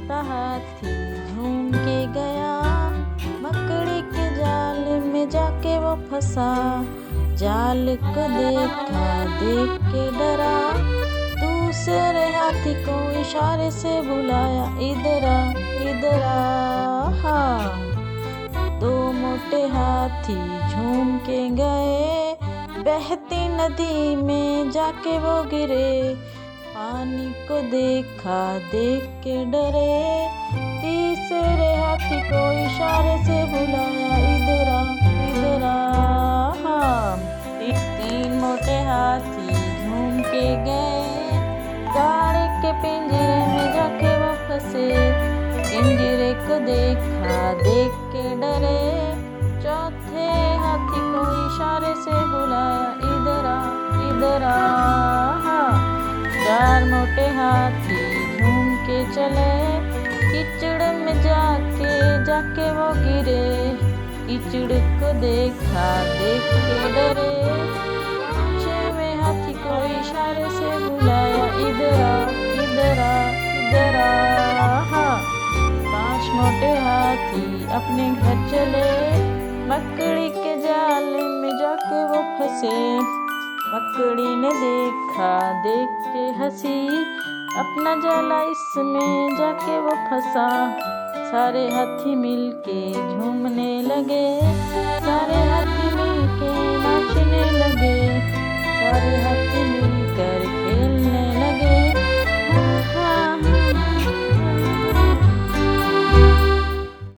छोटा हाथी झूम के गया, मकड़ी के जाल में जाके वो फंसा। जाल को देखा, देख के डरा, दूसरे हाथी को इशारे से बुलाया, इधर आ, इधर आ। हाँ, दो मोटे हाथी झूम के गए, बहती नदी में जाके वो गिरे। पानी को देखा, देख के डरे, तीसरे हाथी को इशारे से बुलाया, इधर आ, इधर आ। हाँ, तीन मोटे हाथी झूम के गए, गाड़े के पिंजरे में जाके वो फंसे। पिंजरे को देखा, देख के डरे, चौथे हाथी को इशारे से बुलाया, इधर आ, इधर आ। हाँ, चार मोटे हाथी झूम के चले, कीचड़ में जाके वो गिरे। कीचड़ को देखा, देख के डरे, छठवें हाथी को इशारे से बुलाया, इधर आ, इधर आ, इधर आ। हाँ, पांच मोटे हाथी अपने घर चले, मकड़ी के जाल में जाके वो फंसे। मकड़ी ने देखा, देख के हंसी, अपना जाला इसमें जाके वो फंसा। सारे हाथी मिलके झूमने लगे, सारे हाथी मिलके नाचने लगे, सारे हाथी